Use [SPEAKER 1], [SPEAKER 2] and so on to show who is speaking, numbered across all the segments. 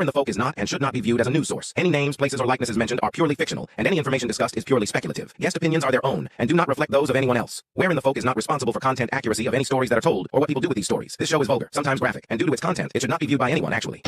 [SPEAKER 1] Wherein the Folk is not and should not be viewed as a news source. Any names, places, or likenesses mentioned are purely fictional, and any information discussed is purely speculative. Guest opinions are their own and do not reflect those of anyone else. Wherein the Folk is not responsible for content accuracy of any stories that are told or what people do with these stories. This show is vulgar, sometimes graphic, and due to its content, it should not be viewed by anyone actually.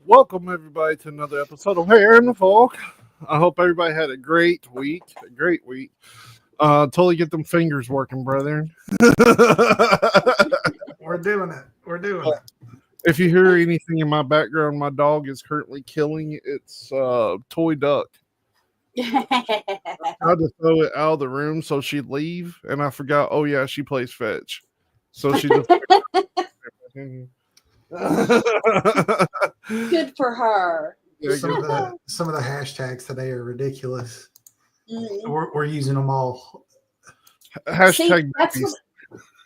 [SPEAKER 2] Welcome everybody to another episode of Hair and the Folk. I hope everybody had a great week. Totally get them fingers working, brethren.
[SPEAKER 3] We're doing it.
[SPEAKER 2] If you hear anything in my background, my dog is currently killing its toy duck. I tried to throw it out of the room so she'd leave, and I forgot, oh yeah, she plays fetch. So she just
[SPEAKER 4] Good for her.
[SPEAKER 3] Some of the hashtags today are ridiculous.
[SPEAKER 4] Mm-hmm.
[SPEAKER 3] We're using them all.
[SPEAKER 2] Hashtag.
[SPEAKER 4] See, that's what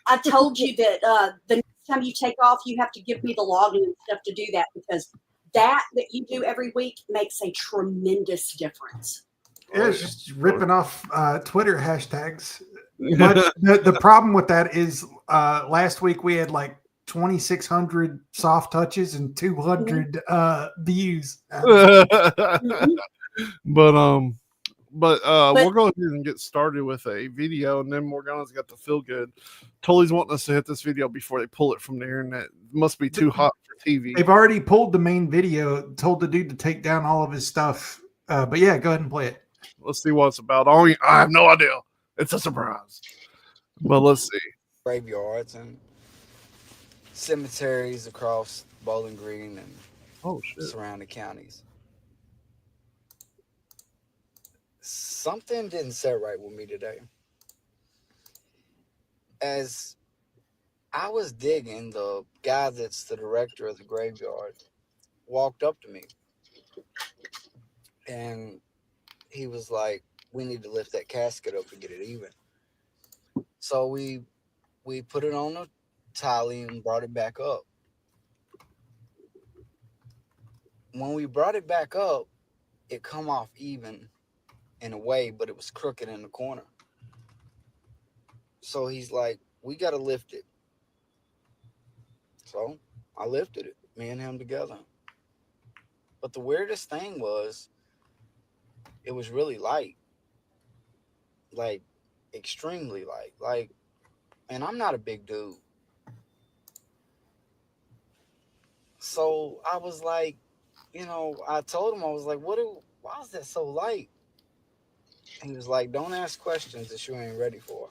[SPEAKER 4] I told you that the next time you take off, you have to give me the login and stuff to do that, because that you do every week makes a tremendous difference.
[SPEAKER 3] Yeah, it's just ripping off Twitter hashtags. But the problem with that is last week we had like 2,600 soft touches and 200 views.
[SPEAKER 4] Mm-hmm.
[SPEAKER 2] But we'll go ahead and get started with a video, and then Morgana's got the feel good. Tully's wanting us to hit this video before they pull it from the internet. It must be too hot for TV.
[SPEAKER 3] They've already pulled the main video, told the dude to take down all of his stuff. But yeah, go ahead and play it.
[SPEAKER 2] Let's see what it's about. I have no idea. It's a surprise. But let's see.
[SPEAKER 5] Graveyards and cemeteries across Bowling Green and surrounding counties. Something didn't set right with me today. As I was digging, the guy that's the director of the graveyard walked up to me, and he was like, "We need to lift that casket up and get it even." So we put it on the tally and brought it back up. When we brought it back up, it come off even in a way, but it was crooked in the corner. So he's like, "We got to lift it." So I lifted it, me and him together. But the weirdest thing was, it was really light, like extremely light, and I'm not a big dude. So I was like, I told him, I was like, why is that so light? And he was like, "Don't ask questions that you ain't ready for."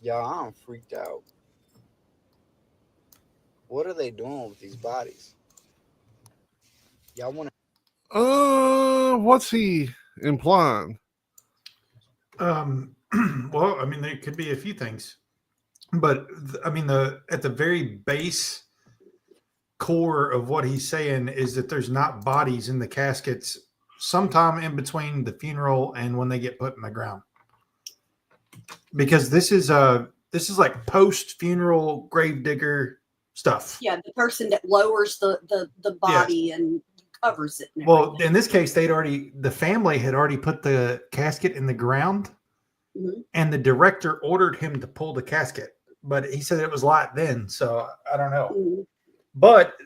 [SPEAKER 5] Y'all, I'm freaked out. What are they doing with these bodies? Y'all want
[SPEAKER 2] to... what's he implying?
[SPEAKER 3] Well, I mean, there could be a few things. But, I mean, at the very base core of what he's saying is that there's not bodies in the caskets sometime in between the funeral and when they get put in the ground. Because this is like post-funeral gravedigger stuff.
[SPEAKER 4] Yeah, the person that lowers the body and covers it.
[SPEAKER 3] Well, in this case, the family had already put the casket in the ground, and the director ordered him to pull the casket. But he said it was light then, so I don't know. Mm-hmm. But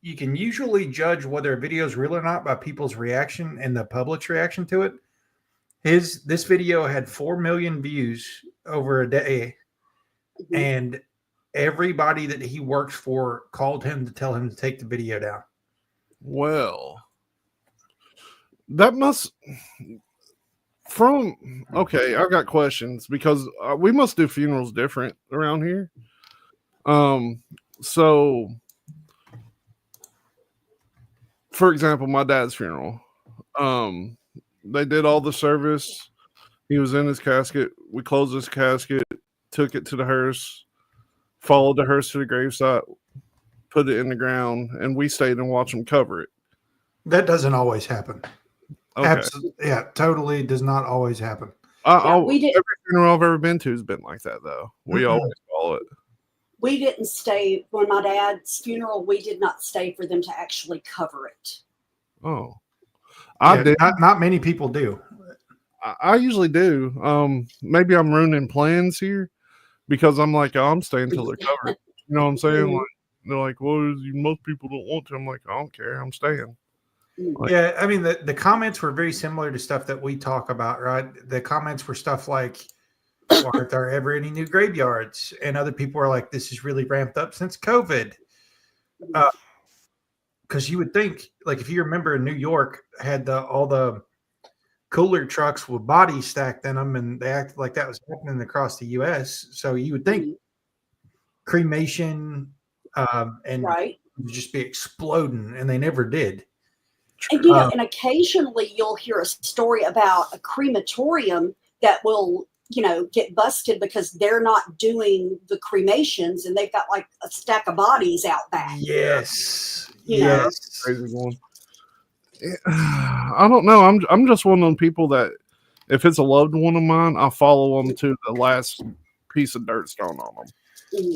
[SPEAKER 3] you can usually judge whether a video is real or not by people's reaction and the public's reaction to it. This video had 4 million views over a day, and everybody that he works for called him to tell him to take the video down.
[SPEAKER 2] Well, that must... Okay, I've got questions because we must do funerals different around here. So, for example, my dad's funeral, they did all the service. He was in his casket. We closed his casket, took it to the hearse, followed the hearse to the gravesite, put it in the ground, and we stayed and watched him cover it.
[SPEAKER 3] That doesn't always happen.
[SPEAKER 2] Okay.
[SPEAKER 3] Absolutely, yeah, totally does not always happen.
[SPEAKER 4] We did.
[SPEAKER 2] Every funeral I've ever been to has been like that, though. We always follow it.
[SPEAKER 4] We didn't stay when my dad's funeral. We did not stay for them to actually cover it.
[SPEAKER 2] Oh, I did.
[SPEAKER 3] Not many people do.
[SPEAKER 2] I usually do. Maybe I'm ruining plans here because I'm like, I'm staying till they're covered. You know what I'm saying? Like, they're like, well, most people don't want to. I'm like, I don't care. I'm staying.
[SPEAKER 3] Like, yeah, I mean, the comments were very similar to stuff that we talk about, right? The comments were stuff like, well, aren't there ever any new graveyards? And other people are like, this is really ramped up since COVID. Because you would think, like, if you remember, New York had all the cooler trucks with bodies stacked in them, and they acted like that was happening across the U.S. So you would think cremation and would just be exploding, and they never did.
[SPEAKER 4] And and occasionally you'll hear a story about a crematorium that will, get busted because they're not doing the cremations, and they've got like a stack of bodies out back.
[SPEAKER 3] Yes.
[SPEAKER 2] Yes. Crazy one. I don't know. I'm just one of them people that if it's a loved one of mine, I follow them to the last piece of dirt thrown on them.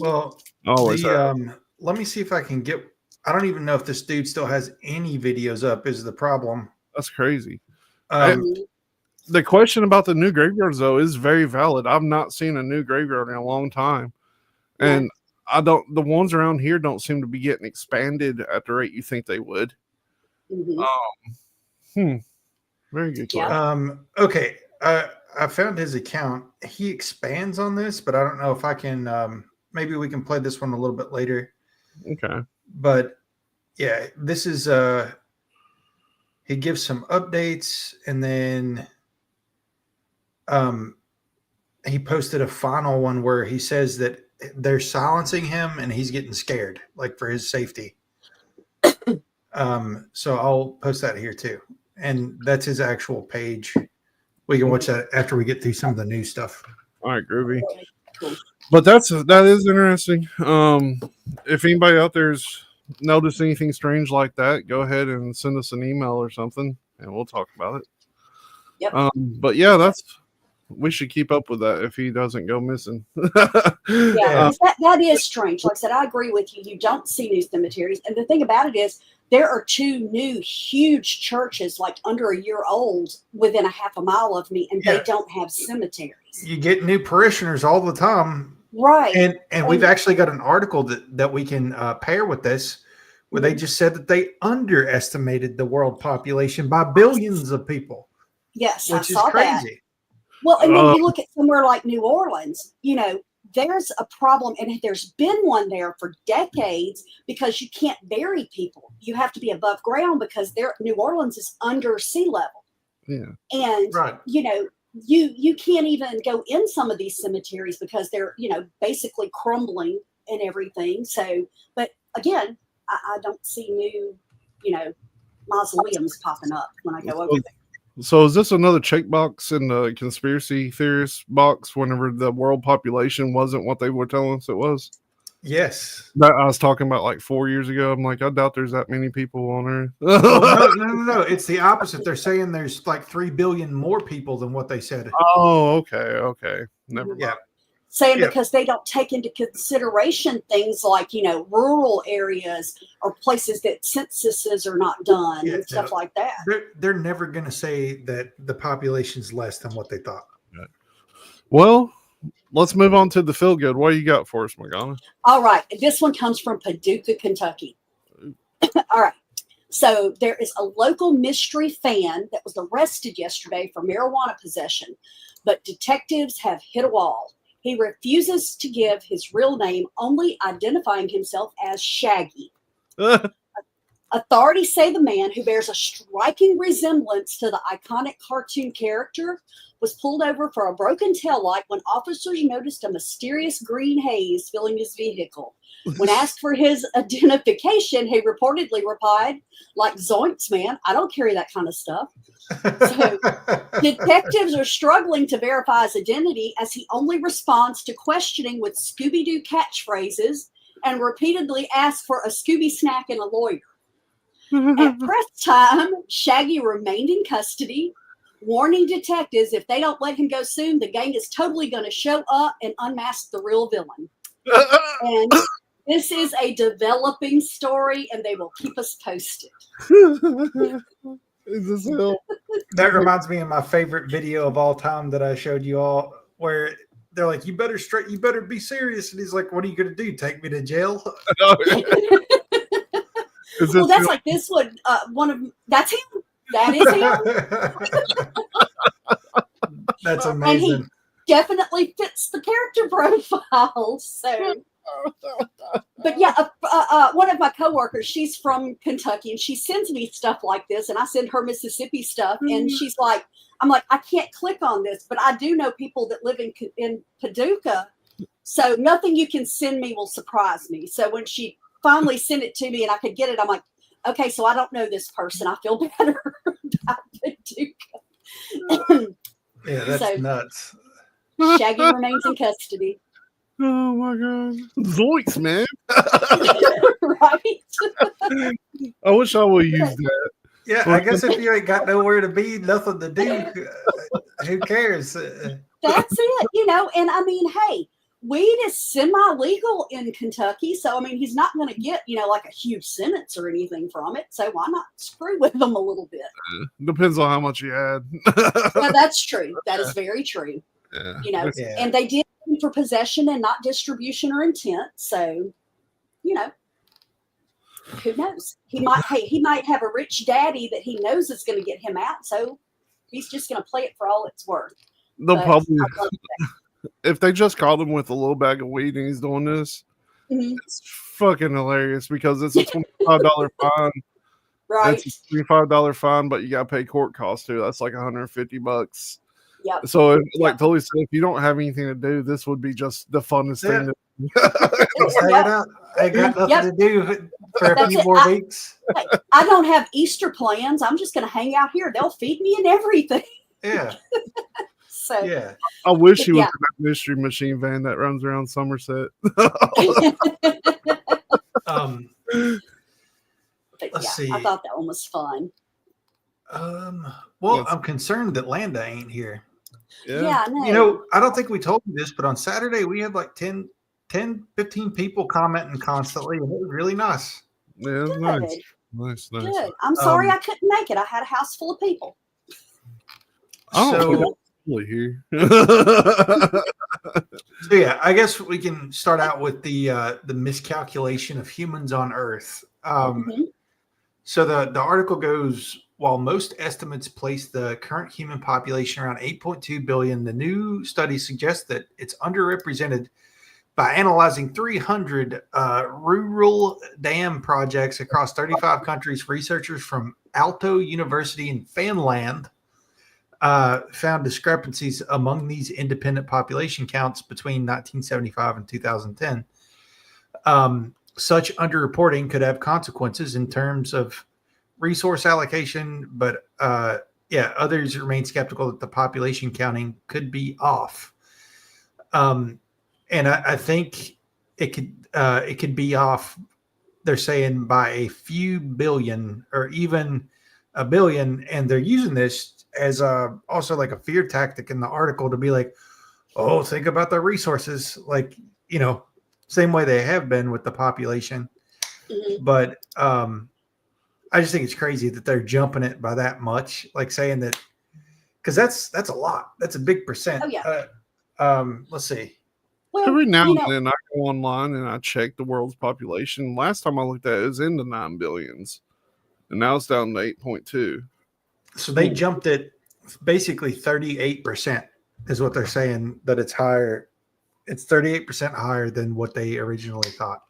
[SPEAKER 3] Well,
[SPEAKER 2] always.
[SPEAKER 3] Let me see if I can get. I don't even know if this dude still has any videos up. Is the problem?
[SPEAKER 2] That's crazy. The question about the new graveyards though is very valid. I've not seen a new graveyard in a long time, and the ones around here don't seem to be getting expanded at the rate you think they would. Very good question.
[SPEAKER 3] Okay. I found his account. He expands on this, but I don't know if I can. Maybe we can play this one a little bit later.
[SPEAKER 2] Okay.
[SPEAKER 3] But yeah, this is. He gives some updates, and then he posted a final one where he says that they're silencing him and he's getting scared, like for his safety. So I'll post that here too. And that's his actual page. We can watch that after we get through some of the new stuff.
[SPEAKER 2] All right, groovy. But that is interesting. If anybody out there's noticed anything strange like that, go ahead and send us an email or something, and we'll talk about it.
[SPEAKER 4] Yep.
[SPEAKER 2] But yeah, we should keep up with that if he doesn't go missing.
[SPEAKER 4] That is strange. Like I said, I agree with you. You don't see new cemeteries, and the thing about it is, there are two new huge churches, like under a year old, within a half a mile of me, and they don't have cemeteries.
[SPEAKER 3] You get new parishioners all the time.
[SPEAKER 4] Right.
[SPEAKER 3] And we've actually got an article that we can pair with this, where they just said that they underestimated the world population by billions of people.
[SPEAKER 4] Yes,
[SPEAKER 3] which
[SPEAKER 4] I saw
[SPEAKER 3] is crazy.
[SPEAKER 4] That. Well, and then you look at somewhere like New Orleans, there's a problem, and there's been one there for decades because you can't bury people. You have to be above ground because New Orleans is under sea level.
[SPEAKER 2] Yeah.
[SPEAKER 4] And, you can't even go in some of these cemeteries because they're, basically crumbling and everything. So, but again, I don't see new, mausoleums popping up when I go over there.
[SPEAKER 2] So is this another checkbox in the conspiracy theorist box whenever the world population wasn't what they were telling us it was?
[SPEAKER 3] Yes.
[SPEAKER 2] That I was talking about like 4 years ago. I'm like, I doubt there's that many people on Earth.
[SPEAKER 3] No. It's the opposite. They're saying there's like 3 billion more people than what they said.
[SPEAKER 2] Oh, okay. Never mind.
[SPEAKER 3] Yeah.
[SPEAKER 4] Saying because they don't take into consideration things like, rural areas or places that censuses are not done and stuff like that.
[SPEAKER 3] They're never going to say that the population's less than what they thought.
[SPEAKER 2] Right. Well, let's move on to the feel good. What do you got for us, Morgana?
[SPEAKER 4] All right. This one comes from Paducah, Kentucky. All right. So there is a local mystery fan that was arrested yesterday for marijuana possession, but detectives have hit a wall. He refuses to give his real name, only identifying himself as Shaggy. Authorities say the man, who bears a striking resemblance to the iconic cartoon character, was pulled over for a broken taillight when officers noticed a mysterious green haze filling his vehicle. When asked for his identification, he reportedly replied, like Zoinks, man, I don't carry that kind of stuff. So detectives are struggling to verify his identity as he only responds to questioning with Scooby-Doo catchphrases and repeatedly asks for a Scooby snack and a lawyer. At press time, Shaggy remained in custody, warning detectives if they don't let him go soon, the gang is totally going to show up and unmask the real villain. And this is a developing story, and they will keep us posted.
[SPEAKER 2] Is this hell?
[SPEAKER 3] That reminds me of my favorite video of all time that I showed you all, where they're like, you better be serious. And he's like, what are you going to do? Take me to jail?
[SPEAKER 4] Well, that's like this one. That's him. That is him.
[SPEAKER 3] That's amazing.
[SPEAKER 4] And he definitely fits the character profile. So, but yeah, one of my coworkers, she's from Kentucky, and she sends me stuff like this, and I send her Mississippi stuff, and she's like, I'm like, I can't click on this, but I do know people that live in Paducah, so nothing you can send me will surprise me. So when she finally sent it to me and I could get it, I'm like, okay, so I don't know this person. I feel better about Paducah.
[SPEAKER 3] Yeah, that's nuts.
[SPEAKER 4] Shaggy remains in custody.
[SPEAKER 2] Oh my god. Zoinks, man.
[SPEAKER 4] Right?
[SPEAKER 2] I wish I would use that.
[SPEAKER 3] Yeah, I guess if you ain't got nowhere to be, nothing to do, who cares?
[SPEAKER 4] That's it, and I mean, hey, weed is semi-legal in Kentucky, so I mean, he's not going to get, like a huge sentence or anything from it, so why not screw with him a little bit?
[SPEAKER 2] Depends on how much you add.
[SPEAKER 4] Yeah, that's true. That is very true.
[SPEAKER 2] Yeah.
[SPEAKER 4] And they did for possession and not distribution or intent, so, who knows? He might have a rich daddy that he knows is going to get him out, so he's just going to play it for all it's worth.
[SPEAKER 2] They'll probably, if they just caught him with a little bag of weed and he's doing this, it's fucking hilarious because it's a $25 fine.
[SPEAKER 4] Right.
[SPEAKER 2] It's a $25 fine, but you got to pay court costs too. That's like $150.
[SPEAKER 4] Yep.
[SPEAKER 2] So, totally said, if you don't have anything to do, this would be just the funnest thing to do.
[SPEAKER 3] I got nothing to do for a few more weeks.
[SPEAKER 4] I don't have Easter plans. I'm just going to hang out here. They'll feed me and everything.
[SPEAKER 3] Yeah.
[SPEAKER 4] So
[SPEAKER 3] yeah.
[SPEAKER 2] I wish he was in that mystery machine van that runs around Somerset.
[SPEAKER 3] Let's see.
[SPEAKER 4] I thought that one was fun.
[SPEAKER 3] Well, I'm concerned that Landa ain't here.
[SPEAKER 4] Yeah, I know.
[SPEAKER 3] I don't think we told you this, but on Saturday we had like 10, 15 people commenting constantly, and it was really nice.
[SPEAKER 2] Yeah,
[SPEAKER 4] Good.
[SPEAKER 2] Nice.
[SPEAKER 4] Good. I'm sorry I couldn't make it. I had a house full of people.
[SPEAKER 3] So
[SPEAKER 2] here.
[SPEAKER 3] So yeah, I guess we can start out with the miscalculation of humans on Earth. So the article goes, while most estimates place the current human population around 8.2 billion, the new study suggests that it's underrepresented. By analyzing 300 rural dam projects across 35 countries, researchers from Aalto University in Finland found discrepancies among these independent population counts between 1975 and 2010. Such underreporting could have consequences in terms of resource allocation, but others remain skeptical that the population counting could be off. And I think it could be off, they're saying, by a few billion or even a billion, and they're using this as also like a fear tactic in the article to be like, oh, think about the resources, like, same way they have been with the population. But I just think it's crazy that they're jumping it by that much, like saying that, because that's a lot. That's a big percent.
[SPEAKER 4] Oh, yeah.
[SPEAKER 3] Let's see.
[SPEAKER 4] Well,
[SPEAKER 2] every now and then I go online and I check the world's population. Last time I looked at it was in the 9 billions, and now it's down to 8.2.
[SPEAKER 3] So they jumped it basically 38% is what they're saying, that it's higher. It's 38% higher than what they originally thought.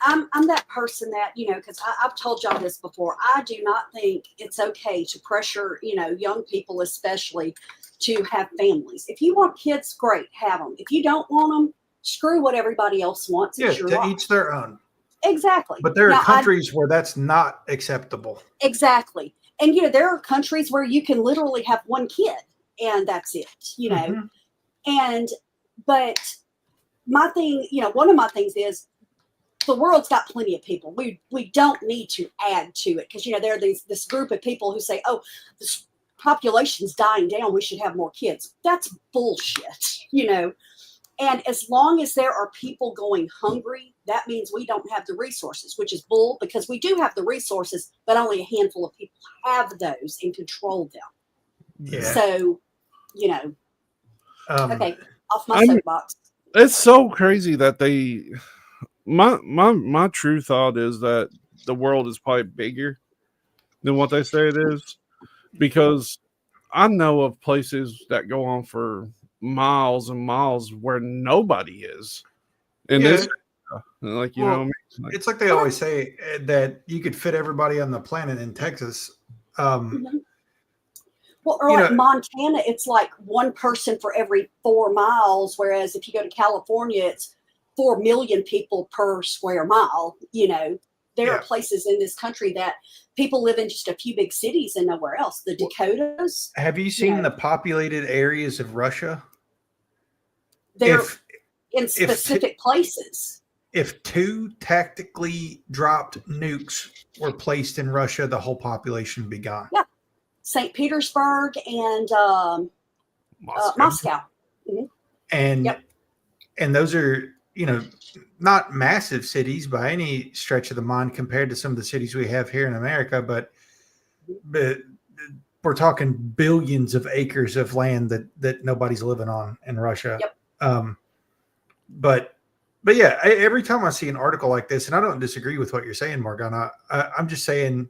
[SPEAKER 4] I'm that person that, because I've told y'all this before. I do not think it's okay to pressure, young people especially to have families. If you want kids, great, have them. If you don't want them, screw what everybody else wants.
[SPEAKER 3] Yeah, to each their own.
[SPEAKER 4] Exactly.
[SPEAKER 3] But there are countries where that's not acceptable.
[SPEAKER 4] Exactly. And, there are countries where you can literally have one kid and that's it, but my thing, one of my things is the world's got plenty of people. We don't need to add to it because, there are this group of people who say, oh, this population's dying down, we should have more kids. That's bullshit, And as long as there are people going hungry, that means we don't have the resources, which is bull, because we do have the resources, but only a handful of people have those and control them.
[SPEAKER 3] Yeah.
[SPEAKER 4] So, okay, off my soapbox.
[SPEAKER 2] It's so crazy that my true thought is that the world is probably bigger than what they say it is, because I know of places that go on for miles and miles where nobody is. And this, like, you know what I mean? Like,
[SPEAKER 3] it's like they always say that you could fit everybody on the planet in Texas.
[SPEAKER 4] Well, or like Montana, it's like one person for every 4 miles, whereas if you go to California, it's 4 million people per square mile. There are places in this country that people live in just a few big cities and nowhere else. The Dakotas.
[SPEAKER 3] Have you seen the populated areas of Russia?
[SPEAKER 4] They're in specific places.
[SPEAKER 3] If 2 tactically dropped nukes were placed in Russia, the whole population would be gone.
[SPEAKER 4] Yeah. St. Petersburg and Moscow. Mm-hmm.
[SPEAKER 3] And those are, not massive cities by any stretch of the mind compared to some of the cities we have here in America, but we're talking billions of acres of land that nobody's living on in Russia.
[SPEAKER 4] Yep.
[SPEAKER 3] But yeah, every time I see an article like this, and I don't disagree with what you're saying, Morgana, I'm just saying,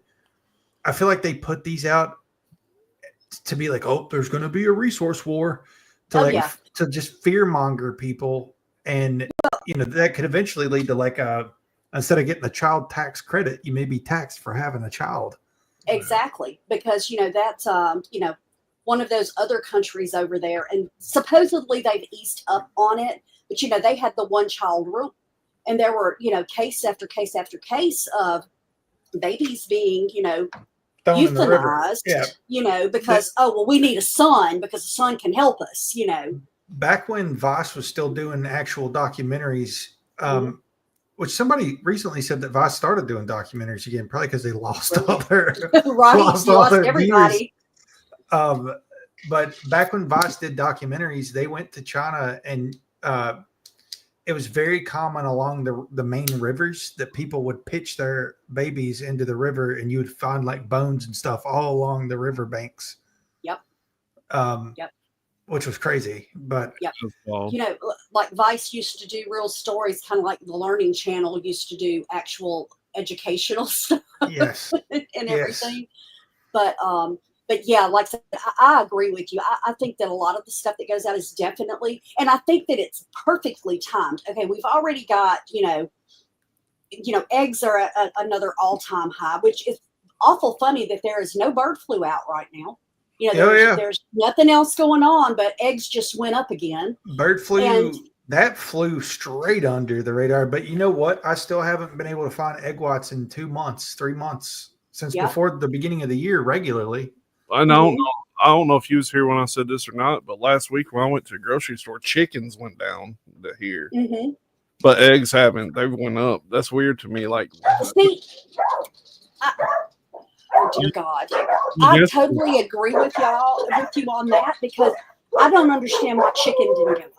[SPEAKER 3] I feel like they put these out to be like, oh, there's going to be a resource war, to just fear monger people. And, that could eventually lead to like instead of getting the child tax credit, you may be taxed for having a child.
[SPEAKER 4] Exactly. Because, that's, one of those other countries over there. And supposedly they've eased up on it. But, they had the 1-child rule. And there were, case after case after case of babies being, euthanized, because, we need a son because a son can help us,
[SPEAKER 3] Back when Vice was still doing actual documentaries, which somebody recently said that Vice started doing documentaries again, probably because they lost all their
[SPEAKER 4] lost everybody.
[SPEAKER 3] But back when Vice did documentaries, they went to China, and it was very common along the main rivers that people would pitch their babies into the river, and you would find like bones and stuff all along the river banks.
[SPEAKER 4] Yep.
[SPEAKER 3] Which was crazy, but
[SPEAKER 4] like Vice used to do real stories, kind of like the Learning Channel used to do actual educational stuff.
[SPEAKER 3] Yes.
[SPEAKER 4] and everything. But yeah, like I said, I agree with you. I think that a lot of the stuff that goes out is definitely, and I think that it's perfectly timed. Okay, we've already got, eggs are at another all-time high, which is awful funny that there is no bird flu out right now. There's nothing else going on, but eggs just went up again.
[SPEAKER 3] Bird flu, that flew straight under the radar. But you know what? I still haven't been able to find egg whites in 2 months, 3 months since before the beginning of the year regularly.
[SPEAKER 2] I don't know if you was here when I said this or not, but last week when I went to the grocery store, chickens went down here. Mm-hmm. But eggs haven't. They went up. That's weird to me. Like,
[SPEAKER 4] see, oh dear God, I totally agree with you on that, because I don't understand why chicken didn't go up.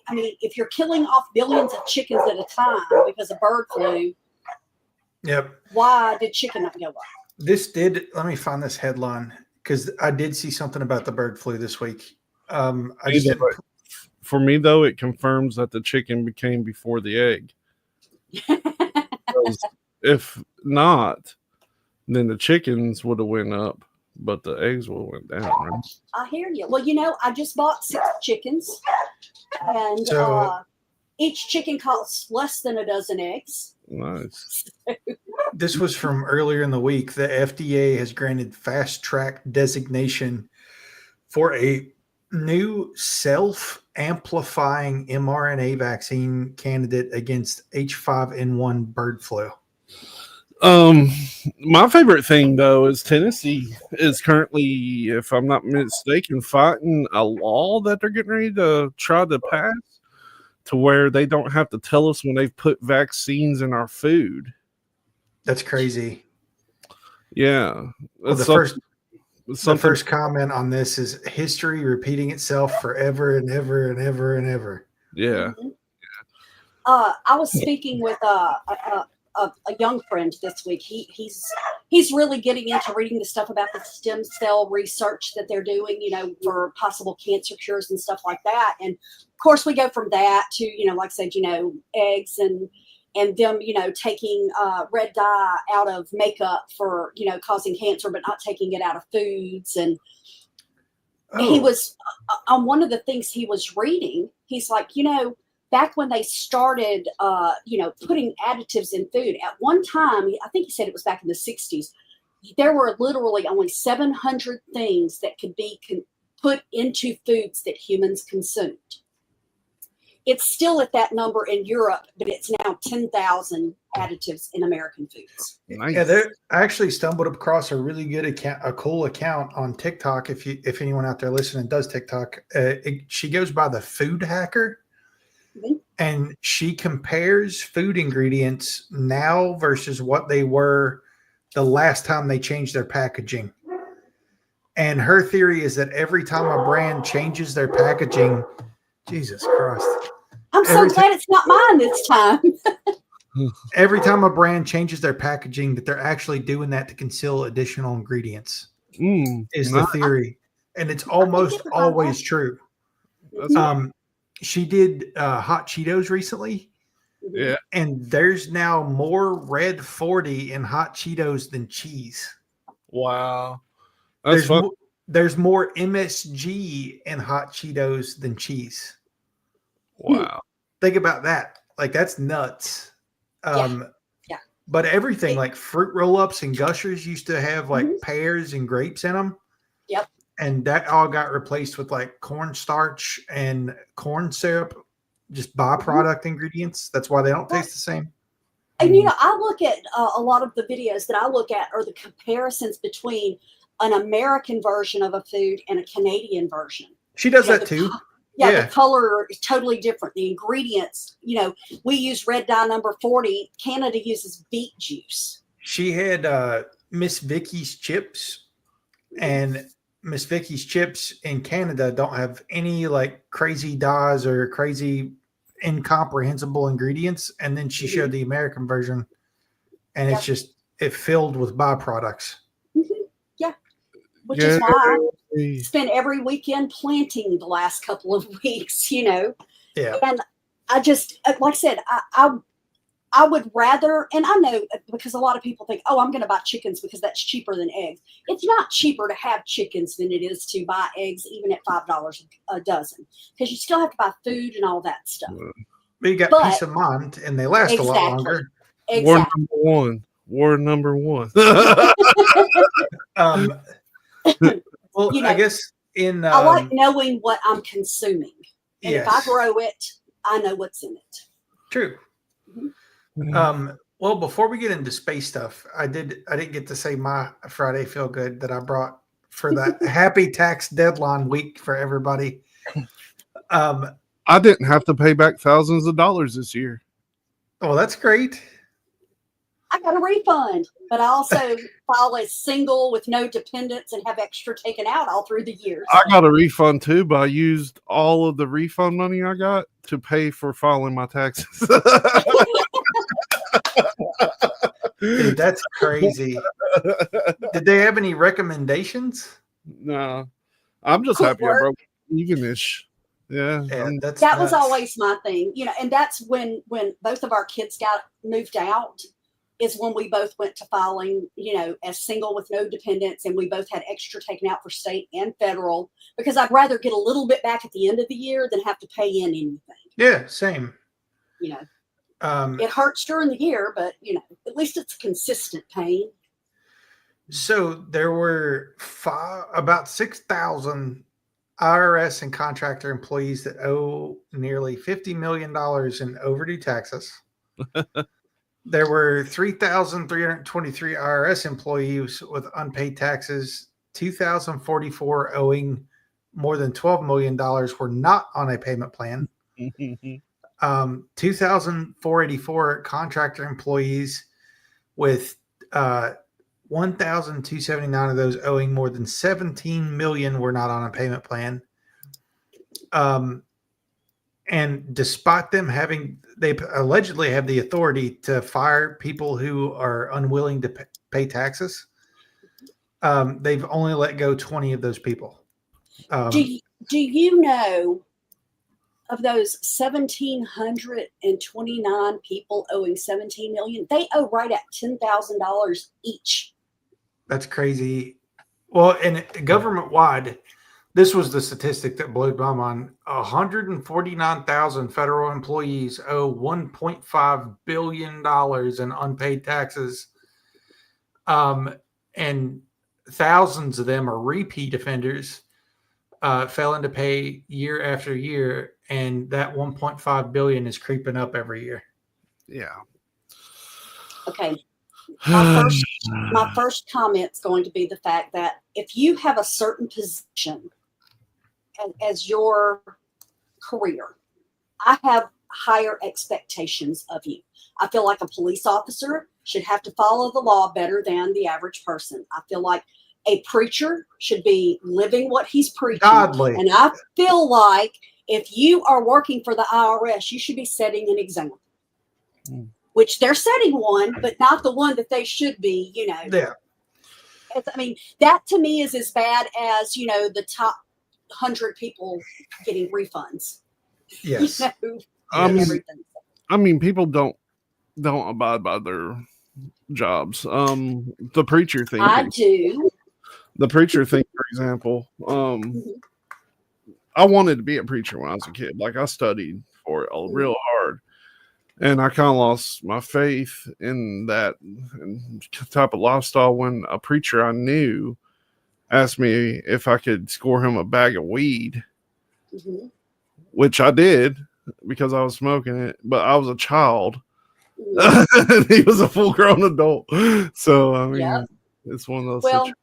[SPEAKER 4] I mean, if you're killing off billions of chickens at a time because of bird flu, why did chicken not go up?
[SPEAKER 3] Let me find this headline, because I did see something about the bird flu this week.
[SPEAKER 2] For me, though, it confirms that the chicken became before the egg. If not, then the chickens would have went up, but the eggs would have went down. Right?
[SPEAKER 4] I hear you. Well, I just bought 6 chickens, and each chicken costs less than a dozen eggs.
[SPEAKER 2] Nice.
[SPEAKER 3] This was from earlier in the week. The FDA has granted fast track designation for a new self-amplifying mRNA vaccine candidate against H5N1 bird flu.
[SPEAKER 2] My favorite thing though is Tennessee is currently, if I'm not mistaken, fighting a law that they're getting ready to try to pass to where they don't have to tell us when they've put vaccines in our food.
[SPEAKER 3] That's crazy.
[SPEAKER 2] Yeah.
[SPEAKER 3] Well, the first comment on this is history repeating itself forever and ever and ever and ever.
[SPEAKER 2] Yeah.
[SPEAKER 4] Mm-hmm. I was speaking with a young friend this week. He's really getting into reading the stuff about the stem cell research that they're doing, for possible cancer cures and stuff like that. And of course, we go from that to, like I said, eggs and them, taking red dye out of makeup for, causing cancer, but not taking it out of foods. And he was on one of the things he was reading. He's like, back when they started, putting additives in food, at one time, I think he said it was back in the 60s, there were literally only 700 things that could be put into foods that humans consumed. It's still at that number in Europe, but it's now 10,000 additives in American foods.
[SPEAKER 2] Nice.
[SPEAKER 3] Yeah, I actually stumbled across a really good account, a cool account on TikTok. If anyone out there listening does TikTok, she goes by the Food Hacker. Mm-hmm. And she compares food ingredients now versus what they were the last time they changed their packaging. And her theory is that every time a brand changes their packaging, Jesus Christ.
[SPEAKER 4] I'm so glad it's not mine this time.
[SPEAKER 3] Every time a brand changes their packaging, that they're actually doing that to conceal additional ingredients is the theory. And it's almost always true. She did hot Cheetos recently.
[SPEAKER 2] Yeah.
[SPEAKER 3] And there's now more red 40 in hot Cheetos than cheese.
[SPEAKER 2] Wow.
[SPEAKER 3] There's more MSG in hot Cheetos than cheese.
[SPEAKER 2] Wow.
[SPEAKER 3] Think about that. Like, that's nuts.
[SPEAKER 4] Yeah.
[SPEAKER 3] But everything like fruit roll-ups and Gushers used to have like pears and grapes in them.
[SPEAKER 4] Yep.
[SPEAKER 3] And that all got replaced with like cornstarch and corn syrup, just byproduct ingredients. That's why they don't taste the same.
[SPEAKER 4] And, I look at a lot of the videos that I look at are the comparisons between an American version of a food and a Canadian version.
[SPEAKER 3] She does that too.
[SPEAKER 4] The color is totally different. The ingredients, we use red dye number 40. Canada uses beet juice.
[SPEAKER 3] She had Miss Vicky's chips, and Miss Vicky's chips in Canada don't have any like crazy dyes or crazy incomprehensible ingredients. And then she showed the American version, and it's just filled with byproducts.
[SPEAKER 4] Yeah. Which is why I spend every weekend planting the last couple of weeks, Yeah. And I just, like I said, I would rather, and I know because a lot of people think, I'm going to buy chickens because that's cheaper than eggs. It's not cheaper to have chickens than it is to buy eggs, even at $5 a dozen, because you still have to buy food and all that stuff.
[SPEAKER 3] But you got peace of mind, and they last a lot longer.
[SPEAKER 4] Exactly.
[SPEAKER 2] War number one.
[SPEAKER 3] Well, I guess
[SPEAKER 4] I like knowing what I'm consuming, and if I grow it, I know what's in it.
[SPEAKER 3] True. Mm-hmm. Well, before we get into space stuff, I didn't get to say my Friday feel good that I brought for that happy tax deadline week for everybody.
[SPEAKER 2] I didn't have to pay back thousands of dollars this year.
[SPEAKER 3] Oh, that's great.
[SPEAKER 4] I got a refund, but I also file as single with no dependents and have extra taken out all through the years.
[SPEAKER 2] I got a refund too, but I used all of the refund money I got to pay for filing my taxes.
[SPEAKER 3] Dude, that's crazy. Did they have any recommendations?
[SPEAKER 2] No. I'm just happy I broke even-ish. Yeah,
[SPEAKER 4] that was always my thing, and that's when both of our kids got moved out, is when we both went to filing, as single with no dependents, and we both had extra taken out for state and federal, because I'd rather get a little bit back at the end of the year than have to pay in anything.
[SPEAKER 3] Yeah, same.
[SPEAKER 4] It hurts during the year, but at least it's consistent pain.
[SPEAKER 3] So there were about 6,000 IRS and contractor employees that owe nearly $50 million in overdue taxes. There were 3,323 IRS employees with unpaid taxes. 2,044 owing more than $12 million were not on a payment plan. 2,484 contractor employees, with 1,279 of those owing more than 17 million were not on a payment plan. And despite them they allegedly have the authority to fire people who are unwilling to pay taxes. They've only let go 20 of those people.
[SPEAKER 4] Do you know of those 1,729 people owing 17 million? They owe right at $10,000 each.
[SPEAKER 3] That's crazy. Well, and government wide, this was the statistic that blew my mind. 149,000 federal employees owe $1.5 billion in unpaid taxes. And thousands of them are repeat offenders, failing to pay year after year. And that 1.5 billion is creeping up every year.
[SPEAKER 2] Yeah.
[SPEAKER 4] Okay. My first comment is going to be the fact that if you have a certain position as your career, I have higher expectations of you. I feel like a police officer should have to follow the law better than the average person. I feel like a preacher should be living what he's preaching.
[SPEAKER 3] Godly.
[SPEAKER 4] And I feel like if you are working for the IRS, you should be setting an example. Which they're setting one, but not the one that they should be,
[SPEAKER 3] Yeah.
[SPEAKER 4] I mean, that to me is as bad as, the top 100 people getting refunds.
[SPEAKER 3] Yes.
[SPEAKER 2] I mean, people don't abide by their jobs. The preacher thing.
[SPEAKER 4] I do.
[SPEAKER 2] The preacher thing, for example. I wanted to be a preacher when I was a kid. Like, I studied for it real hard. And I kind of lost my faith in that type of lifestyle when a preacher I knew asked me if I could score him a bag of weed, which I did because I was smoking it, but I was a child. He was a full-grown adult. So, I mean, it's one of those situations.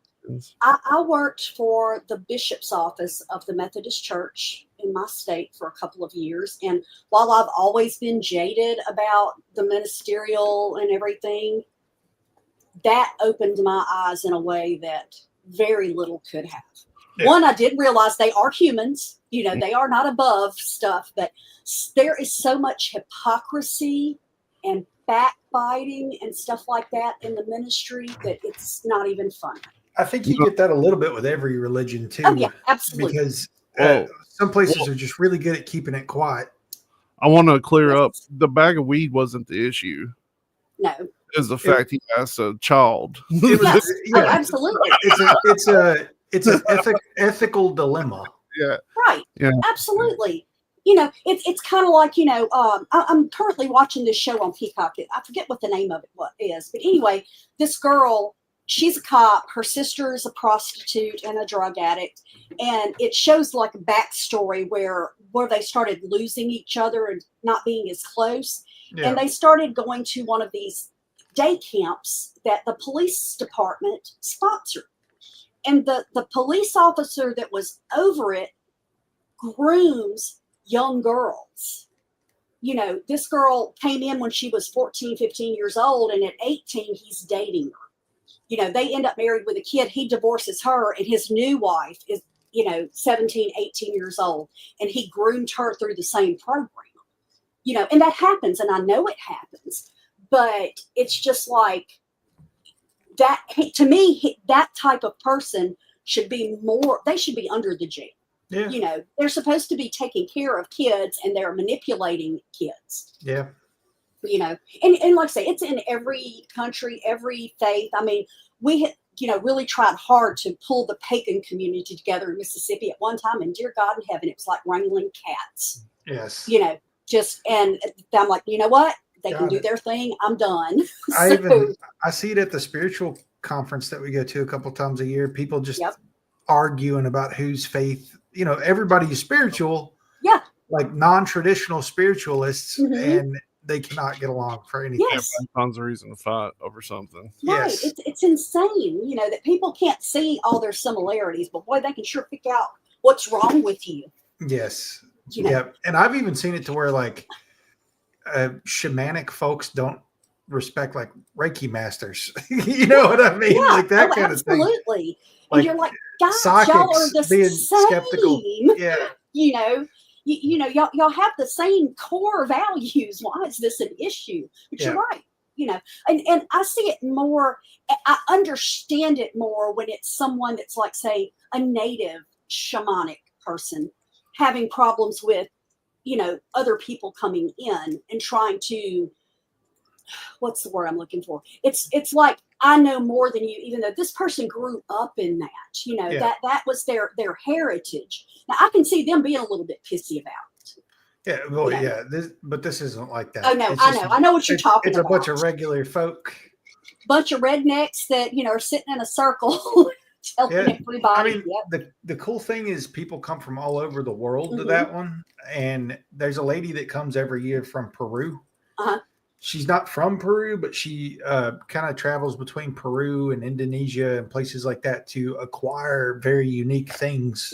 [SPEAKER 4] I worked for the bishop's office of the Methodist Church in my state for a couple of years. And while I've always been jaded about the ministerial and everything, that opened my eyes in a way that very little could have. Yeah. One, I did realize they are humans. They are not above stuff, but there is so much hypocrisy and backbiting and stuff like that in the ministry that it's not even fun.
[SPEAKER 3] I think you get that a little bit with every religion too.
[SPEAKER 4] Oh, yeah, absolutely.
[SPEAKER 3] Because some places are just really good at keeping it quiet.
[SPEAKER 2] I want to clear up. The bag of weed wasn't the issue.
[SPEAKER 4] No.
[SPEAKER 2] Is the fact he asked a child.
[SPEAKER 4] Absolutely.
[SPEAKER 3] It's an ethical dilemma.
[SPEAKER 2] Yeah.
[SPEAKER 4] Right. Yeah. Absolutely. It's kind of like, I'm currently watching this show on Peacock. I forget what the name of it is. But anyway, this girl, she's a cop. Her sister is a prostitute and a drug addict. And it shows like a backstory where they started losing each other and not being as close. Yeah. And they started going to one of these day camps that the police department sponsored. And the police officer that was over it grooms young girls. This girl came in when she was 14, 15 years old. And at 18, he's dating her. They end up married with a kid. He divorces her, and his new wife is, 17, 18 years old. And he groomed her through the same program, and that happens. And I know it happens, but it's just like that. To me, that type of person should be they should be under the jail. Yeah. They're supposed to be taking care of kids, and they're manipulating kids.
[SPEAKER 3] Yeah.
[SPEAKER 4] And like I say, it's in every country, every faith. I mean, we really tried hard to pull the pagan community together in Mississippi at one time, and dear God in heaven, it was like wrangling cats.
[SPEAKER 3] Yes.
[SPEAKER 4] And I'm like, you know what? They can do their thing. I'm done.
[SPEAKER 3] I see it at the spiritual conference that we go to a couple times a year. People just arguing about whose faith, everybody's spiritual.
[SPEAKER 4] Yeah.
[SPEAKER 3] Like non-traditional spiritualists, and they cannot get along for anything.
[SPEAKER 4] Yes.
[SPEAKER 2] Tons of reason to fight over something.
[SPEAKER 4] Right. Yes. It's insane, that people can't see all their similarities, but boy, they can sure pick out what's wrong with you.
[SPEAKER 3] Yes. Yeah. And I've even seen it to where like shamanic folks don't respect like Reiki masters. You know what I mean?
[SPEAKER 4] Yeah.
[SPEAKER 3] Like that kind of thing.
[SPEAKER 4] Absolutely.
[SPEAKER 3] Like
[SPEAKER 4] and you're like, guys, y'all are the
[SPEAKER 3] being
[SPEAKER 4] same.
[SPEAKER 3] skeptical. Yeah.
[SPEAKER 4] You know, y'all have the same core values. Why is this an issue? But you're right. You know, and I see it more. I understand it more when it's someone that's like, say, a native shamanic person having problems with, other people coming in and trying to, what's the word I'm looking for? It's like, I know more than you, even though this person grew up in that, that was their heritage. Now I can see them being a little bit pissy about it.
[SPEAKER 3] Yeah, well, yeah, this isn't like that.
[SPEAKER 4] Oh no, I know what you're talking about.
[SPEAKER 3] It's a bunch of regular folk.
[SPEAKER 4] Bunch of rednecks that, are sitting in a circle telling everybody.
[SPEAKER 3] I mean, the cool thing is people come from all over the world to that one. And there's a lady that comes every year from Peru.
[SPEAKER 4] Uh-huh.
[SPEAKER 3] She's not from Peru, but she kind of travels between Peru and Indonesia and places like that to acquire very unique things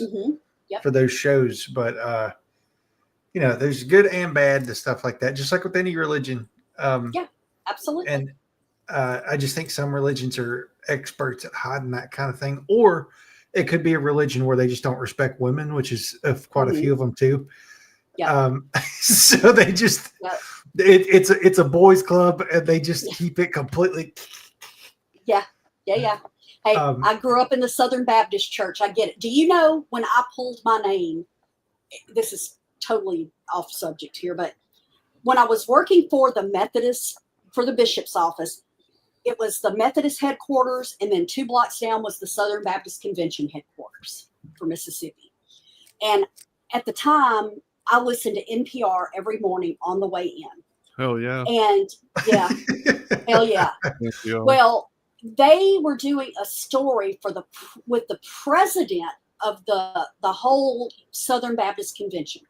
[SPEAKER 3] for those shows. But, there's good and bad to stuff like that, just like with any religion.
[SPEAKER 4] Yeah, absolutely.
[SPEAKER 3] And I just think some religions are experts at hiding that kind of thing. Or it could be a religion where they just don't respect women, which is quite a few of them too. Yeah. So they just it's a boys club and they just keep it completely.
[SPEAKER 4] Yeah. Hey, I grew up in the Southern Baptist Church. I get it. Do you know when I pulled my name? This is totally off subject here, but when I was working for the Methodist, for the bishop's office, it was the Methodist headquarters, and then 2 blocks down was the Southern Baptist Convention headquarters for Mississippi. And at the time, I listened to NPR every morning on the way in.
[SPEAKER 2] Hell yeah.
[SPEAKER 4] And hell yeah. Well, they were doing a story with the president of the whole Southern Baptist Convention.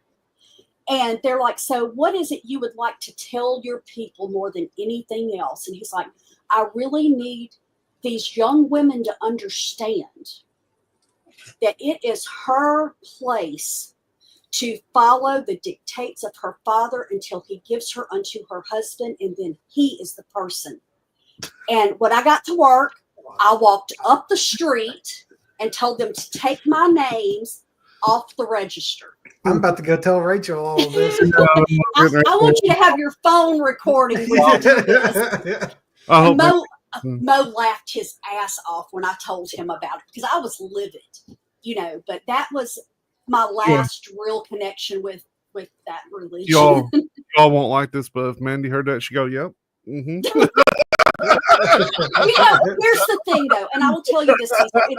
[SPEAKER 4] And they're like, so what is it you would like to tell your people more than anything else? And he's like, I really need these young women to understand that it is her place to follow the dictates of her father until he gives her unto her husband, and then he is the person. And when I got to work, I walked up the street and told them to take my names off the register.
[SPEAKER 3] I'm about to go tell Rachel all of this.
[SPEAKER 4] I want you to have your phone recording when you do this. Mo laughed his ass off when I told him about it because I was livid, but that was my last real connection with that religion.
[SPEAKER 2] Y'all won't like this, but if Mandy heard that, she'd go, yep. Mm-hmm.
[SPEAKER 4] Here's the thing, though, and I will tell you this,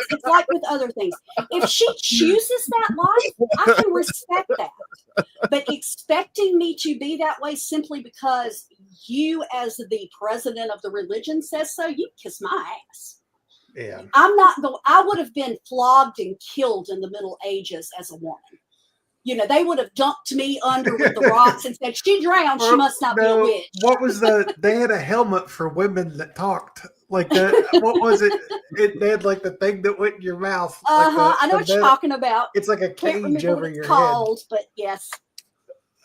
[SPEAKER 4] it's like with other things. If she chooses that life, I can respect that. But expecting me to be that way simply because you, as the president of the religion, says so, you kiss my ass.
[SPEAKER 3] Yeah.
[SPEAKER 4] I would have been flogged and killed in the Middle Ages as a woman. They would have dumped me under with the rocks and said, she drowned, she must not be a witch.
[SPEAKER 3] What was they had a helmet for women that talked. Like that, what was it? They had like the thing that went in your mouth.
[SPEAKER 4] I know what you're talking about.
[SPEAKER 3] It's like a cage over your
[SPEAKER 4] head. But yes,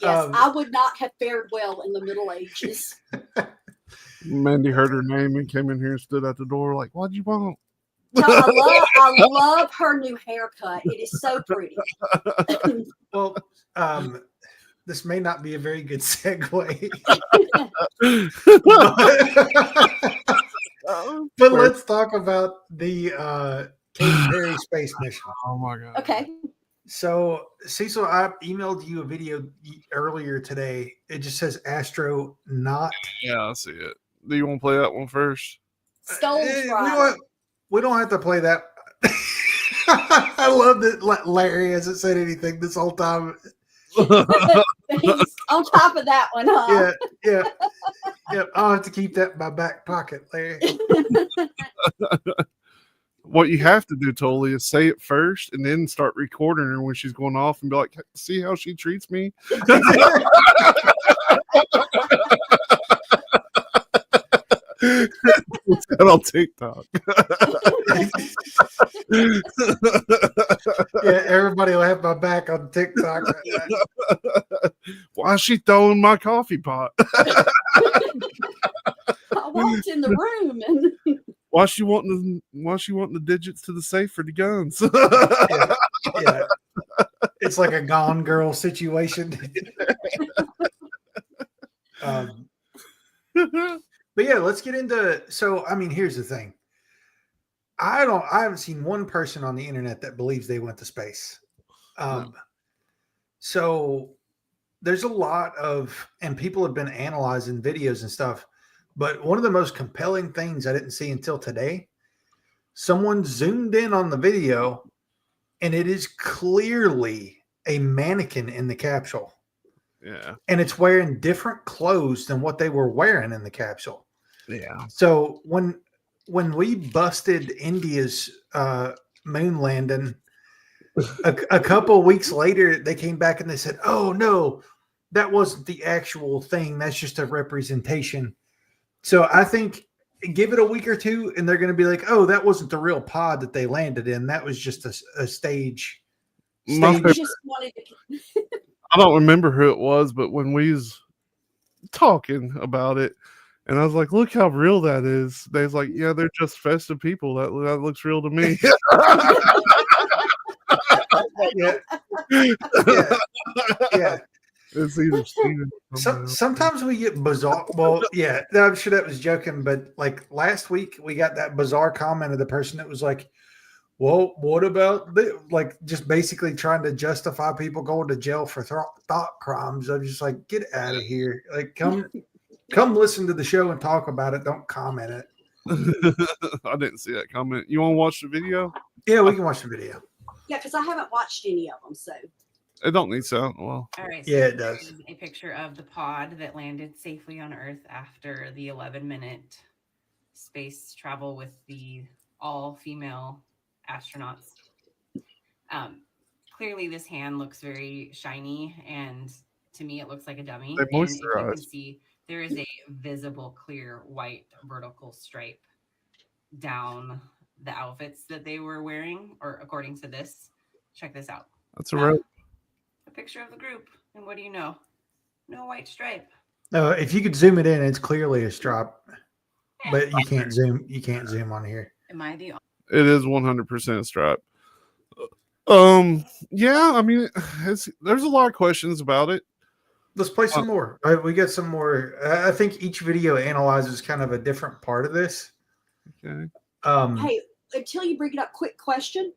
[SPEAKER 4] I would not have fared well in the Middle Ages.
[SPEAKER 2] Mandy heard her name and came in here and stood at the door like, what'd you want?
[SPEAKER 4] No, I love her new haircut. It is so pretty.
[SPEAKER 3] Well, this may not be a very good segue. But let's talk about the Katy Perry space mission.
[SPEAKER 2] Oh my God.
[SPEAKER 4] Okay.
[SPEAKER 3] So, Cecil, I emailed you a video earlier today. It just says astronaut.
[SPEAKER 2] Yeah, I see it. Do you want to play that one first?
[SPEAKER 3] We don't have to play that. I love that Larry hasn't said anything this whole time.
[SPEAKER 4] He's on top of that one, huh?
[SPEAKER 3] Yeah. I'll have to keep that in my back pocket, Larry.
[SPEAKER 2] What you have to do, Totally, is say it first and then start recording her when she's going off and be like, see how she treats me? It's that on TikTok.
[SPEAKER 3] Yeah, everybody will have my back on TikTok.
[SPEAKER 2] Why is she throwing my coffee pot?
[SPEAKER 4] I walked in the room and
[SPEAKER 2] Why she wanting the digits to the safe for the guns?
[SPEAKER 3] Yeah. It's like a Gone Girl situation. But yeah, let's get into. So, I mean, here's the thing. I haven't seen one person on the internet that believes they went to space. So there's a lot of, and people have been analyzing videos and stuff. But one of the most compelling things I didn't see until today, someone zoomed in on the video, and it is clearly a mannequin in the capsule.
[SPEAKER 2] Yeah.
[SPEAKER 3] And it's wearing different clothes than what they were wearing in the capsule.
[SPEAKER 2] Yeah.
[SPEAKER 3] So when we busted India's moon landing, a couple of weeks later, they came back and they said, "Oh no, that wasn't the actual thing. That's just a representation." So I think give it a week or two, and they're going to be like, "Oh, that wasn't the real pod that they landed in. That was just a stage."
[SPEAKER 2] My
[SPEAKER 4] just wanted to.
[SPEAKER 2] I don't remember who it was, but when we was talking about it, and I was like, "Look how real that is." They was like, "Yeah, they're just festive people. That looks real to me."
[SPEAKER 3] Yeah.
[SPEAKER 2] It's either Steven or someone else.
[SPEAKER 3] Sometimes we get bizarre. Well, yeah, I'm sure that was joking, but like last week we got that bizarre comment of the person that was like, "Well, what about like just basically trying to justify people going to jail for thought crimes?" I'm just like, get out of here! Like, come listen to the show and talk about it. Don't comment it.
[SPEAKER 2] I didn't see that comment. You want to watch the video?
[SPEAKER 3] Yeah, we can watch the video.
[SPEAKER 4] Yeah, because I haven't watched any of them. So
[SPEAKER 2] It don't need sound. Well,
[SPEAKER 6] All right.
[SPEAKER 3] Yeah, it
[SPEAKER 6] there
[SPEAKER 3] does.
[SPEAKER 6] is a picture of the pod that landed safely on Earth after the 11-minute space travel with the all-female astronauts. Clearly, this hand looks very shiny, and to me, it looks like a dummy.
[SPEAKER 2] They
[SPEAKER 6] And if you can
[SPEAKER 2] moisturize.
[SPEAKER 6] see, there is a visible, clear white vertical stripe down the outfits that they were wearing, or according to this. Check this out.
[SPEAKER 2] that's a rope.
[SPEAKER 6] A picture of the group, and what do you know? No white stripe.
[SPEAKER 3] No, if you could zoom it in, it's clearly a stripe, but you can't zoom. You can't zoom on here.
[SPEAKER 6] Am I the
[SPEAKER 2] It is 100% stripe. Yeah, I mean, there's a lot of questions about it.
[SPEAKER 3] Let's play some more. All right, we got some more. I think each video analyzes kind of a different part of this.
[SPEAKER 2] Okay.
[SPEAKER 4] hey, until you bring it up, quick question.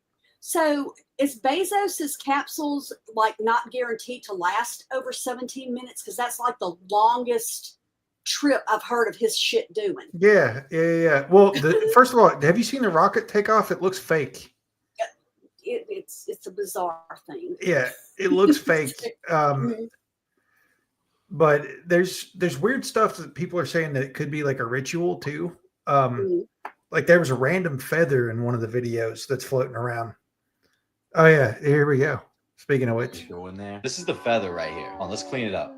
[SPEAKER 4] So is Bezos's capsules like not guaranteed to last over 17 minutes? Because that's like the longest trip I've heard of his shit doing.
[SPEAKER 3] Yeah. Well, first of all, have you seen the rocket take off? It looks fake.
[SPEAKER 4] It's a bizarre thing.
[SPEAKER 3] Yeah, it looks fake. But there's weird stuff that people are saying that it could be like a ritual too. Like there was a random feather in one of the videos that's floating around. Oh yeah, here we go. Speaking of which,
[SPEAKER 7] go in there. This is the feather right here. Oh, let's clean it up.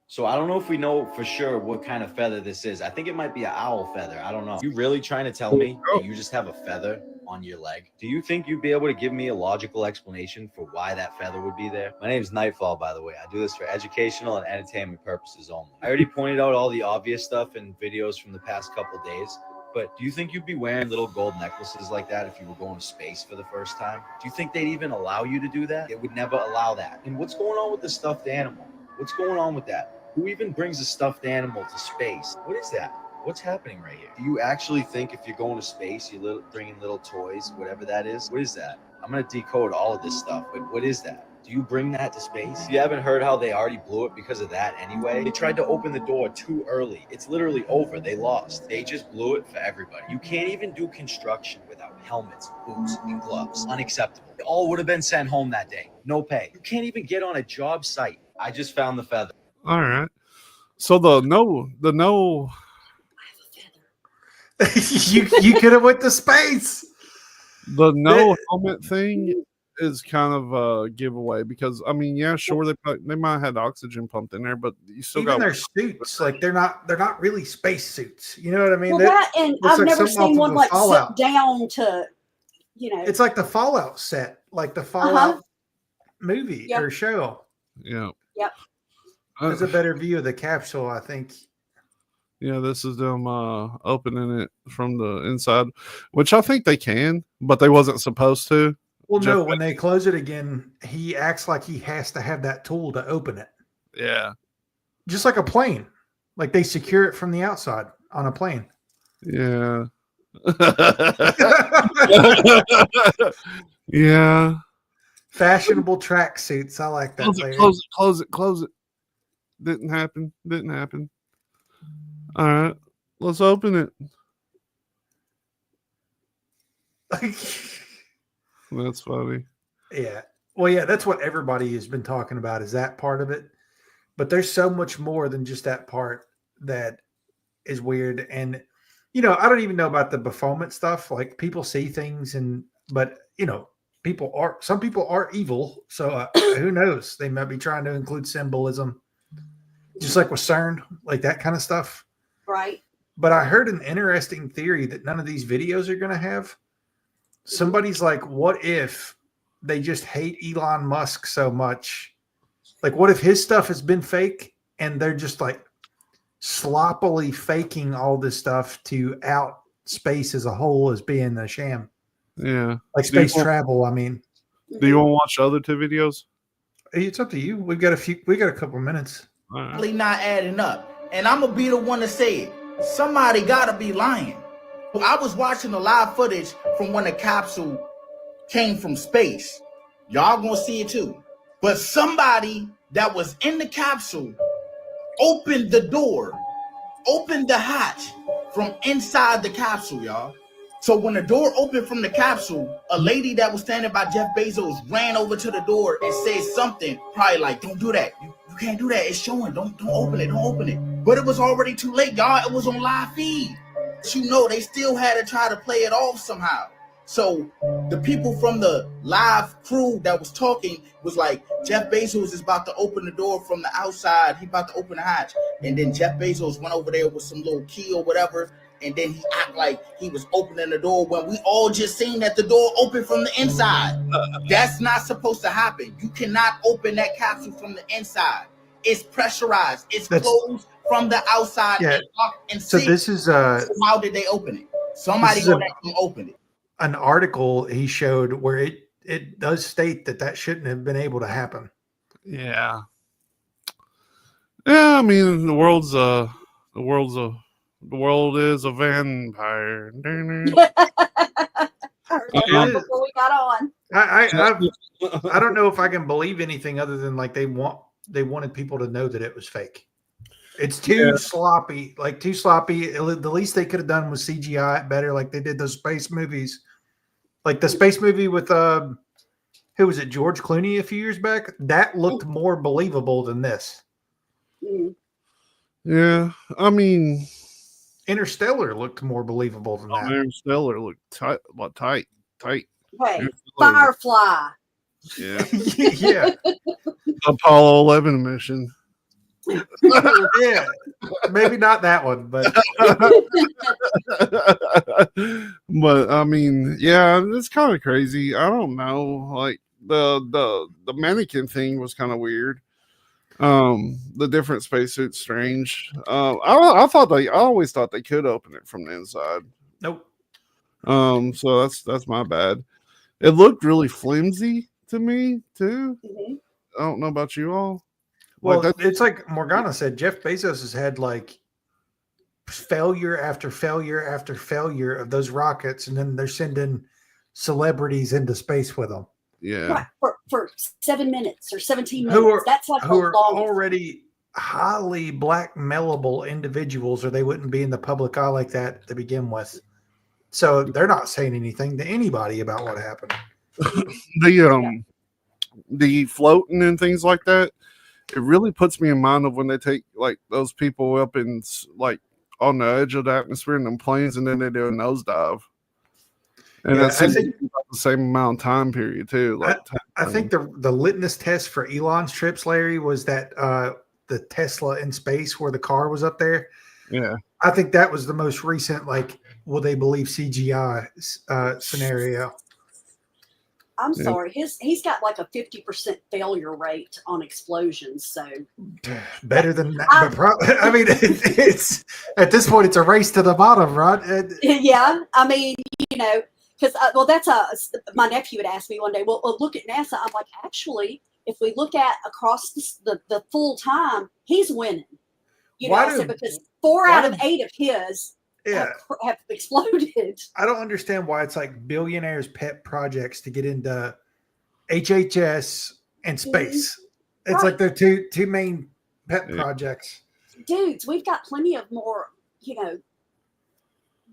[SPEAKER 7] So I don't know if we know for sure what kind of feather this is. I think it might be an owl feather. I don't know. You really trying to tell me that you just have a feather on your leg? Do you think you'd be able to give me a logical explanation for why that feather would be there? My name is Nightfall, by the way. I do this for educational and entertainment purposes only. I already pointed out all the obvious stuff in videos from the past couple days. But do you think you'd be wearing little gold necklaces like that if you were going to space for the first time? Do you think they'd even allow you to do that? They would never allow that. And what's going on with the stuffed animal? What's going on with that? Who even brings a stuffed animal to space? What is that? What's happening right here? Do you actually think if you're going to space, you're bringing little toys, whatever that is? What is that? I'm going to decode all of this stuff, but what is that? Do you bring that to space? You haven't heard how they already blew it because of that anyway? They tried to open the door too early. It's literally over. They lost. They just blew it for everybody. You can't even do construction without helmets, boots, and gloves. Unacceptable. They all would have been sent home that day. No pay. You can't even get on a job site. I just found the feather.
[SPEAKER 2] All right. So the no.
[SPEAKER 3] you could have went to space.
[SPEAKER 2] The no helmet thing is kind of a giveaway because I mean, yeah, sure, they might have had oxygen pumped in there, but you still
[SPEAKER 3] Even
[SPEAKER 2] got
[SPEAKER 3] their suits, like they're not really space suits. You know what I mean?
[SPEAKER 4] Well, that and I've
[SPEAKER 3] like
[SPEAKER 4] never
[SPEAKER 3] something off
[SPEAKER 4] seen
[SPEAKER 3] of
[SPEAKER 4] one
[SPEAKER 3] a
[SPEAKER 4] like
[SPEAKER 3] Fallout.
[SPEAKER 4] sit down to, you know.
[SPEAKER 3] It's like the Fallout set, like the Fallout movie or show.
[SPEAKER 2] Yeah.
[SPEAKER 4] Yep.
[SPEAKER 3] There's a better view of the capsule, I think.
[SPEAKER 2] Yeah, this is them opening it from the inside, which I think they can, but they wasn't supposed to.
[SPEAKER 3] Well, no, when they close it again, he acts like he has to have that tool to open it.
[SPEAKER 2] Yeah.
[SPEAKER 3] Just like a plane. Like they secure it from the outside on a plane.
[SPEAKER 2] Yeah. Yeah.
[SPEAKER 3] Fashionable track suits. I like that.
[SPEAKER 2] Close it. Didn't happen. All right. Let's open it. That's funny.
[SPEAKER 3] Yeah. Well, yeah, that's what everybody has been talking about is that part of it. But there's so much more than just that part that is weird. And, I don't even know about the befuddlement stuff. Like people see things but some people are evil. So who knows? They might be trying to include symbolism, just like with CERN, like that kind of stuff.
[SPEAKER 4] Right.
[SPEAKER 3] But I heard an interesting theory that none of these videos are going to have. Somebody's like, what if they just hate Elon Musk so much? Like, what if his stuff has been fake and they're just like sloppily faking all this stuff to out space as a whole as being a sham?
[SPEAKER 2] Yeah.
[SPEAKER 3] Like space travel, I mean.
[SPEAKER 2] Do you want to watch the other two videos?
[SPEAKER 3] It's up to you. We got a couple of minutes.
[SPEAKER 8] Right. Not adding up. And I'm going to be the one to say it. Somebody got to be lying. I was watching the live footage from when the capsule came from space. Y'all going to see it too. But somebody that was in the capsule opened the door, opened the hatch from inside the capsule, y'all. So when the door opened from the capsule, a lady that was standing by Jeff Bezos ran over to the door and said something, probably like, don't do that. You can't do that. It's showing. Don't open it. Don't open it. But it was already too late, y'all. It was on live feed. But they still had to try to play it off somehow. So the people from the live crew that was talking was like, Jeff Bezos is about to open the door from the outside. He about to open the hatch. And then Jeff Bezos went over there with some little key or whatever. And then he act like he was opening the door when we all just seen that the door opened from the inside. That's not supposed to happen. You cannot open that capsule from the inside. It's pressurized. It's closed from the outside and locked and sealed.
[SPEAKER 3] So this is
[SPEAKER 8] so how did they open it? Somebody can open it.
[SPEAKER 3] An article he showed where it does state that shouldn't have been able to happen.
[SPEAKER 2] Yeah. Yeah, I mean the world is a vampire.
[SPEAKER 4] Before we got on.
[SPEAKER 3] I don't know if I can believe anything other than like they wanted people to know that it was fake. It's too sloppy, too sloppy. The least they could have done was CGI it better, like they did those space movies. Like the space movie with who was it, George Clooney a few years back? That looked more believable than this.
[SPEAKER 2] Yeah, I mean,
[SPEAKER 3] Interstellar looked more believable than that.
[SPEAKER 2] Interstellar looked tight.
[SPEAKER 4] Hey, Firefly.
[SPEAKER 2] Yeah.
[SPEAKER 3] Yeah.
[SPEAKER 2] Apollo 11 mission.
[SPEAKER 3] Yeah, maybe not that one, but
[SPEAKER 2] but I mean, yeah, it's kind of crazy. I don't know, like the mannequin thing was kind of weird. The different spacesuits strange. I always thought they could open it from the inside.
[SPEAKER 3] Nope.
[SPEAKER 2] So that's my bad. It looked really flimsy to me too.
[SPEAKER 4] Mm-hmm.
[SPEAKER 2] I don't know about you all.
[SPEAKER 3] Well, it's like Morgana said, Jeff Bezos has had like failure after failure after failure of those rockets, and then they're sending celebrities into space with them.
[SPEAKER 2] Yeah.
[SPEAKER 4] Right, for 7 minutes or 17 minutes. That's like
[SPEAKER 3] who are already highly blackmailable individuals, or they wouldn't be in the public eye like that to begin with. So they're not saying anything to anybody about what happened.
[SPEAKER 2] The floating and things like that, it really puts me in mind of when they take like those people up in like on the edge of the atmosphere in them planes, and then they do a nosedive. And that's the same amount of time period too.
[SPEAKER 3] I think the litmus test for Elon's trips, Larry, was that the Tesla in space where the car was up there.
[SPEAKER 2] Yeah,
[SPEAKER 3] I think that was the most recent. Like, will they believe CGI scenario?
[SPEAKER 4] I'm sorry. He's got like a 50% failure rate on explosions. So
[SPEAKER 3] better than that. I mean, it's at this point, it's a race to the bottom, right?
[SPEAKER 4] Yeah. I mean, because that's my nephew had asked me one day. Well, look at NASA. I'm like, actually, if we look at across the full time, he's winning. I said because 4 out of 8 of his have exploded.
[SPEAKER 3] I don't understand why it's like billionaires' pet projects to get into HHS and space. Mm-hmm. It's like their two main pet projects.
[SPEAKER 4] Dudes, we've got plenty of more,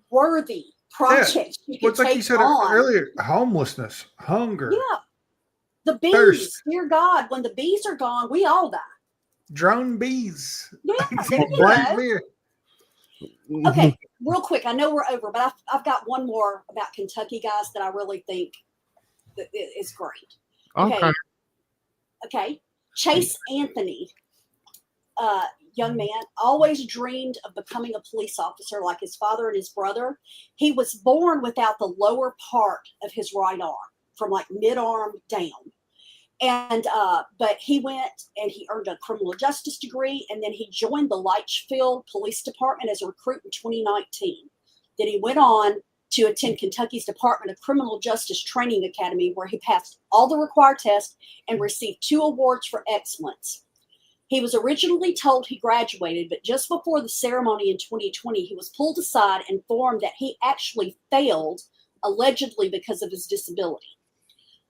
[SPEAKER 4] worthy projects.
[SPEAKER 3] Well, it's like you said earlier, homelessness, hunger.
[SPEAKER 4] Yeah. The bees,
[SPEAKER 3] thirst.
[SPEAKER 4] Dear God, when the bees are gone, we all die.
[SPEAKER 3] Drone bees.
[SPEAKER 4] Yeah.
[SPEAKER 3] Black beer.
[SPEAKER 4] Okay, real quick. I know we're over, but I've got one more about Kentucky, guys, that I really think that is great. Okay. Chase Anthony, young man, always dreamed of becoming a police officer like his father and his brother. He was born without the lower part of his right arm, from like mid-arm down. And but he went and he earned a criminal justice degree, and then he joined the Litchfield Police Department as a recruit in 2019. Then he went on to attend Kentucky's Department of Criminal Justice Training Academy, where he passed all the required tests and received 2 awards for excellence. He was originally told he graduated, but just before the ceremony in 2020, he was pulled aside and informed that he actually failed, allegedly because of his disability.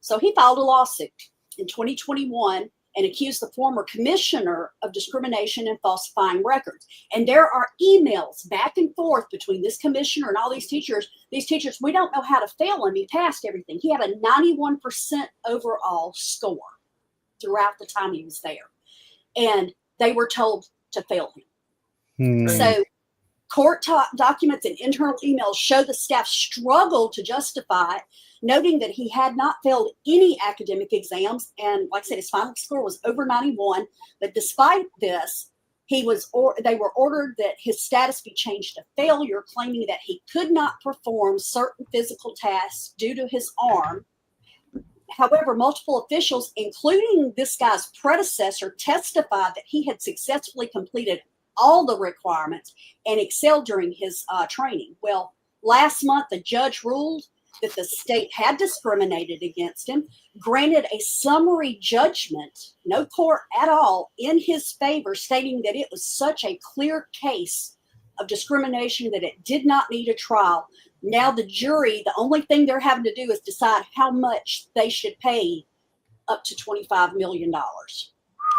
[SPEAKER 4] So he filed a lawsuit in 2021 and accused the former commissioner of discrimination and falsifying records. And there are emails back and forth between this commissioner and all these teachers. These teachers, we don't know how to fail him. He passed everything. He had a 91% overall score throughout the time he was there. And they were told to fail him. So court documents and internal emails show the staff struggled to justify it, noting that he had not failed any academic exams. And like I said, his final score was over 91. But despite this, they were ordered that his status be changed to failure, claiming that he could not perform certain physical tasks due to his arm. However, multiple officials, including this guy's predecessor, testified that he had successfully completed all the requirements and excelled during his training. Well, last month, the judge ruled that the state had discriminated against him, granted a summary judgment, no court at all, in his favor, stating that it was such a clear case of discrimination that it did not need a trial. Now the jury, the only thing they're having to do is decide how much they should pay, up to $25 million.
[SPEAKER 3] I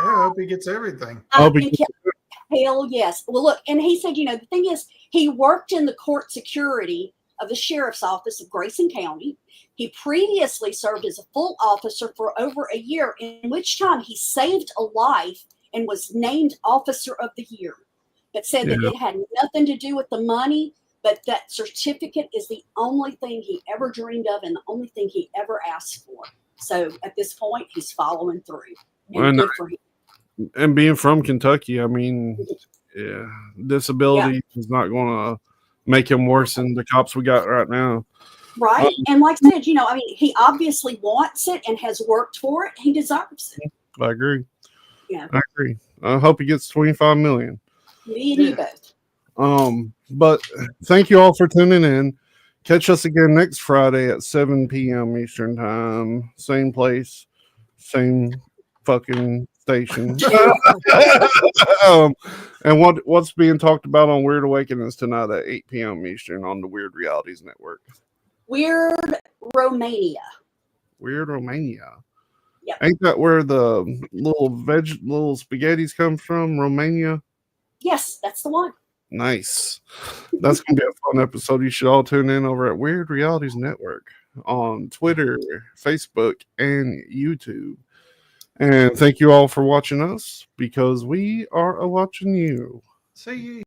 [SPEAKER 3] hope he gets everything.
[SPEAKER 4] Hell yes. Well, look, and he said, the thing is, he worked in the court security of the sheriff's office of Grayson County. He previously served as a full officer for over a year, in which time he saved a life and was named Officer of the Year. But said that it had nothing to do with the money, but that certificate is the only thing he ever dreamed of and the only thing he ever asked for. So at this point, he's following through. And good for him.
[SPEAKER 2] And being from Kentucky, I mean, disability is not going to make him worse than the cops we got right now.
[SPEAKER 4] Right. And like I said, he obviously wants it and has worked for it. He deserves it.
[SPEAKER 2] I agree.
[SPEAKER 4] Yeah.
[SPEAKER 2] I agree. I hope he gets $25 million.
[SPEAKER 4] Me and you both.
[SPEAKER 2] But thank you all for tuning in. Catch us again next Friday at 7 p.m. Eastern Time. Same place, same fucking station. And what's being talked about on Weird Awakenings tonight at 8 p.m. Eastern on the Weird Realities Network?
[SPEAKER 4] Weird Romania.
[SPEAKER 2] Weird Romania.
[SPEAKER 4] Yep.
[SPEAKER 2] Ain't that where the little spaghettis come from? Romania?
[SPEAKER 4] Yes, that's the one.
[SPEAKER 2] Nice. That's going to be a fun episode. You should all tune in over at Weird Realities Network on Twitter, Facebook, and YouTube. And thank you all for watching us, because we are watching you.
[SPEAKER 3] See you.